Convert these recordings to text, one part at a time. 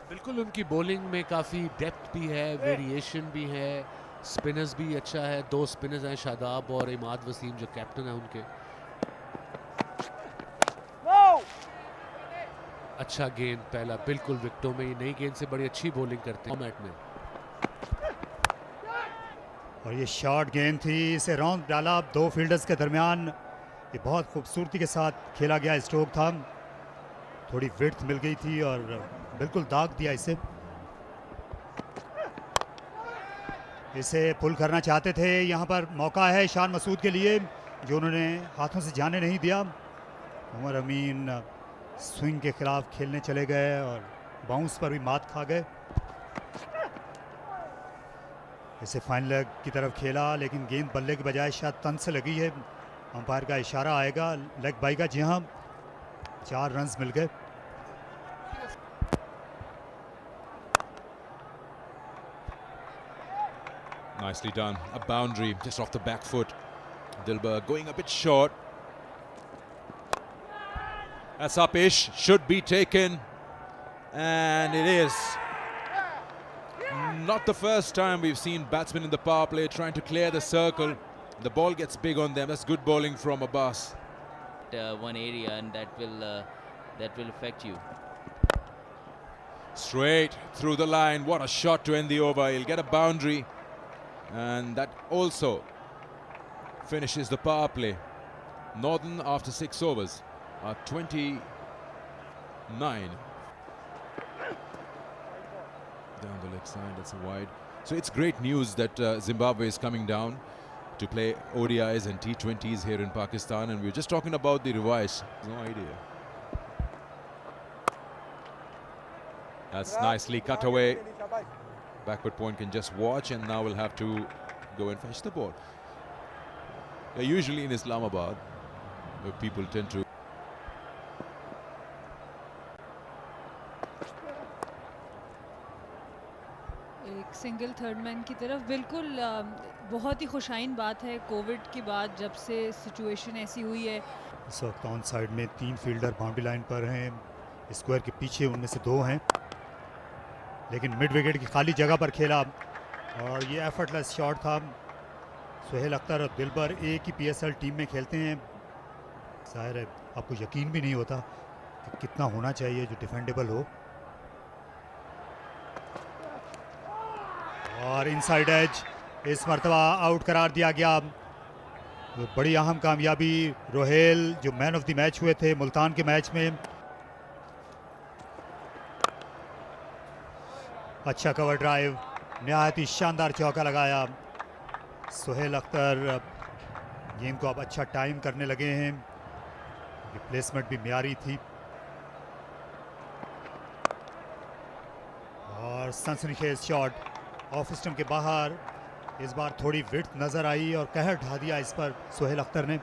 बिल्कुल उनकी बॉलिंग में काफ़ी डेप्थ भी है, वेरिएशन भी है, स्पिनर्स भी अच्छा है। दो स्पिनर्स हैं, शादाब और इमाद वसीम, जो कैप्टन है उनके। अच्छा गेंद पहला, बिल्कुल विकेटों में। ये नई गेंद से बड़ी अच्छी बॉलिंग करते हैं फॉर्मेट में। और ये शॉर्ट गेंद थी, इसे राउंड डाला दो फील्डर्स के दरमियान। ये बहुत खूबसूरती के साथ खेला गया स्ट्रोक था, थोड़ी विड्थ मिल गई थी और बिल्कुल दाग दिया इसे। इसे पुल करना चाहते थे, यहाँ पर मौका है शान मसूद के लिए, जो उन्होंने हाथों से जाने नहीं दिया। उमर अमीन स्विंग के खिलाफ खेलने चले गए और बाउंस पर भी मात खा गए। इसे फाइन लेग की तरफ खेला, लेकिन गेंद बल्ले की बजाय शायद तन से लगी है। अंपायर का इशारा आएगा लेग बाई का। जी हाँ, 4 रन्स मिल गए। Nicely done. A boundary just off the back foot. Dilbar going a bit short. That's up-ish. Should be taken. And it is. Not the first time we've seen batsmen in the power play trying to clear the circle. The ball gets big on them. That's good bowling from Abbas. One area, and that will affect you. Straight through the line. What a shot to end the over. He'll get a boundary. And that also finishes the power play. Northern, after 6 overs, are 29. Down the leg side, that's a wide. So it's great news that Zimbabwe is coming down to play ODIs and T20s here in Pakistan. And we were just talking about the revise. No idea. That's nicely cut away. Backward point can just watch, and now we'll have to go and fetch the ball. They're usually in Islamabad, where people tend to. एक single third man की तरफ, बिल्कुल बहुत ही खुशाइन बात है Covid के बाद जब से सिचुएशन ऐसी हुई है। इस वक्त ऑन साइड में 3 फील्डर बाउंड्री लाइन पर हैं, स्क्वायर के पीछे उनमें से 2 हैं, लेकिन मिड विकेट की खाली जगह पर खेला और ये एफर्टलेस शॉट था। सुहेल अख्तर और दिलबर एक ही पीएसएल टीम में खेलते हैं। जाहिर है आपको यकीन भी नहीं होता कि कितना होना चाहिए जो डिफेंडेबल हो। और इनसाइड एज इस मरतबा आउट करार दिया गया। बड़ी अहम कामयाबी रोहेल, जो मैन ऑफ द मैच हुए थे मुल्तान के मैच में। अच्छा कवर ड्राइव, नहायत ही शानदार चौका लगाया। सुहेल अख्तर गेंद को अब अच्छा टाइम करने लगे हैं, रिप्लेसमेंट भी म्यारी थी। और सनसनीखेज शॉट ऑफ स्टंप के बाहर। इस बार थोड़ी विड्थ नज़र आई और कहर ढा दिया इस पर सुहेल अख्तर ने।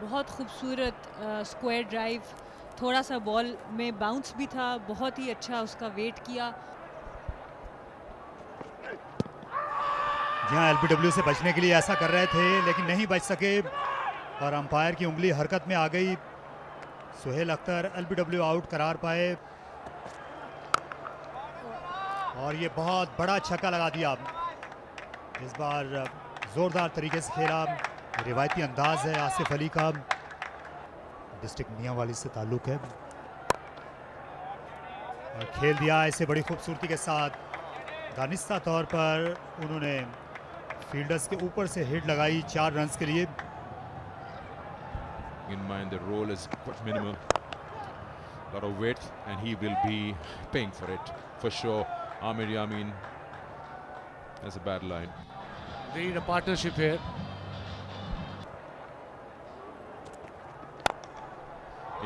बहुत खूबसूरत स्क्वायर ड्राइव, थोड़ा सा बॉल में बाउंस भी था, बहुत ही अच्छा उसका वेट किया। जहाँ एलबीडब्ल्यू से बचने के लिए ऐसा कर रहे थे, लेकिन नहीं बच सके और अंपायर की उंगली हरकत में आ गई। सुहेल अख्तर एलबीडब्ल्यू आउट करार पाए और ये बहुत बड़ा छक्का लगा दिया। इस बार जोरदार तरीके से खेला, रिवायती अंदाज है आसिफ अली का, डिस्ट्रिक्ट मियांवाली से ताल्लुक है, और खेल दिया इसे बड़ी खूबसूरती के साथ। दानिस्ता तौर पर उन्होंने फील्डर्स के ऊपर से हिट लगाई 4 रन्स के लिए। In mind, the roll is quite minimal. Lot of width, and he will be paying for it for sure. Amir Yamin, that's a bad line. They need a partnership here.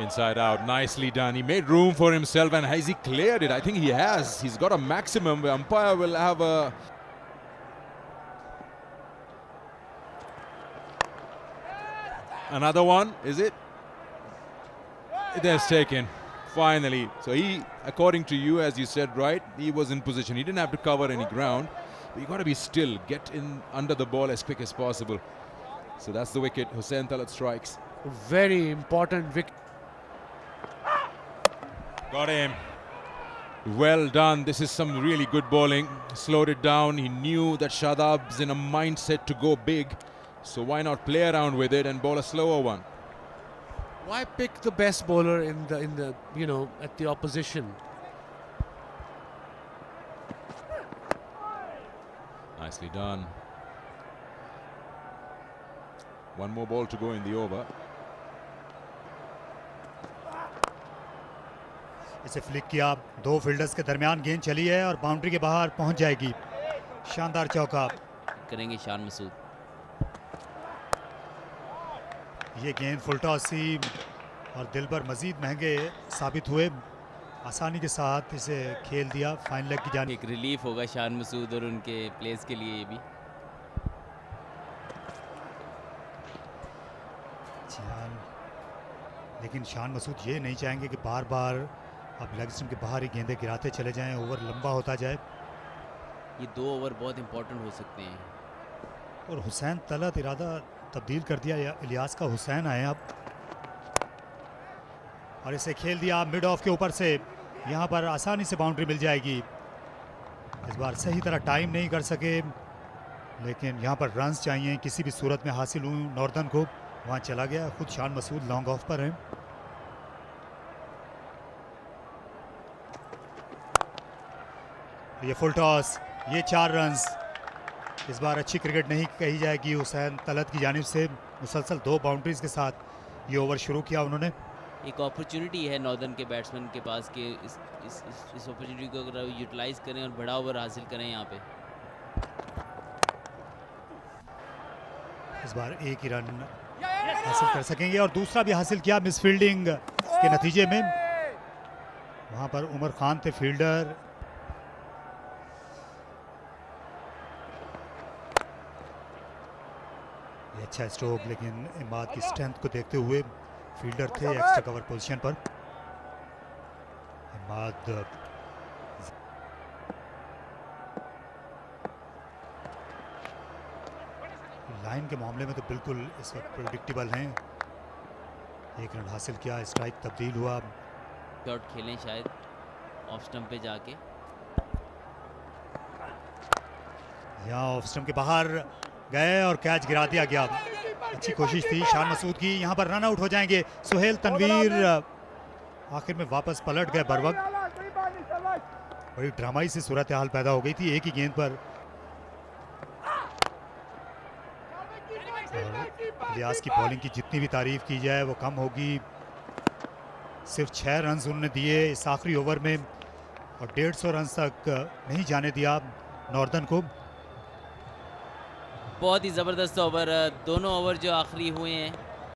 Inside out, nicely done. He made room for himself, and has he cleared it? I think he has. He's got a maximum. The umpire will have a. Another one, is it? It has taken, finally. So he, according to you, as you said, right, he was in position. He didn't have to cover any ground. But you got to be still, get in under the ball as quick as possible. So that's the wicket. Hussain Talat strikes. Very important wicket. Got him. Well done. This is some really good bowling. Slowed it down. He knew that Shadab's in a mindset to go big. So why not play around with it and bowl a slower one? Why pick the best bowler in the at the opposition? Nicely done. One more ball to go in the over. इसे flick किया, दो fielders के दरमियान गेंद चली है और boundary के बाहर पहुंच जाएगी। शानदार चौका करेंगे शान मसूद। ये गेंद फुल टॉस थी और दिलबर मजीद महंगे साबित हुए। आसानी के साथ इसे खेल दिया फाइन लेग की जानिब। एक रिलीफ होगा शान मसूद और उनके प्लेस के लिए ये भी। लेकिन शान मसूद ये नहीं चाहेंगे कि बार बार अब लेग स्टंप के बाहर ही गेंदें गिराते चले जाएं, ओवर लंबा होता जाए। ये 2 ओवर बहुत इंपॉर्टेंट हो सकते हैं। और हुसैन तलत इरादा तब्दील कर दिया, इलियास का हुसैन आए अब और इसे खेल दिया मिड ऑफ के ऊपर से। यहाँ पर आसानी से बाउंड्री मिल जाएगी। इस बार सही तरह टाइम नहीं कर सके, लेकिन यहाँ पर रन्स चाहिए किसी भी सूरत में हासिल हुई नॉर्दर्न को। वहाँ चला गया, खुद शान मसूद लॉन्ग ऑफ पर हैं। ये फुल टॉस, ये 4 रन्स। इस बार अच्छी क्रिकेट नहीं कही जाएगी हुसैन तलत की जानिब से। मुसलसल 2 बाउंड्रीज के साथ ये ओवर शुरू किया उन्होंने। एक अपॉर्चुनिटी है नॉर्दर्न के बैट्समैन के पास कि इस अपॉर्चुनिटी को अगर यूटिलाइज करें और बड़ा ओवर हासिल करें यहाँ पे। इस बार 1 ही रन हासिल कर सकेंगे और दूसरा भी हासिल किया मिस फील्डिंग के नतीजे में। वहां पर उमर खान थे फील्डर। ये अच्छा स्ट्रोक, लेकिन इमाद की स्ट्रेंथ को देखते हुए फील्डर थे एक्स्ट्रा कवर पोजीशन पर। इमाद लाइन के मामले में तो बिल्कुल इस वक्त प्रेडिक्टेबल हैं। 1 रन हासिल किया, स्ट्राइक तब्दील हुआ। शॉट खेलें शायद ऑफ स्टंप पे जाके। यहाँ ऑफ स्टंप के बाहर गए और कैच गिरा दिया गया। अच्छी कोशिश थी शान मसूद की। यहाँ पर रन आउट हो जाएंगे। सुहेल तनवीर आखिर में वापस पलट गए बर वक्त। बड़ी ड्रामाई सी सूरत हाल पैदा हो गई थी एक ही गेंद पर। इलियास की बॉलिंग की जितनी भी तारीफ की जाए वो कम होगी। सिर्फ 6 रन उन्होंने दिए इस आखिरी ओवर में और 150 रन तक नहीं जाने दिया नॉर्दर्न को। बहुत ही ज़बरदस्त ओवर, दोनों ओवर जो आखिरी हुए हैं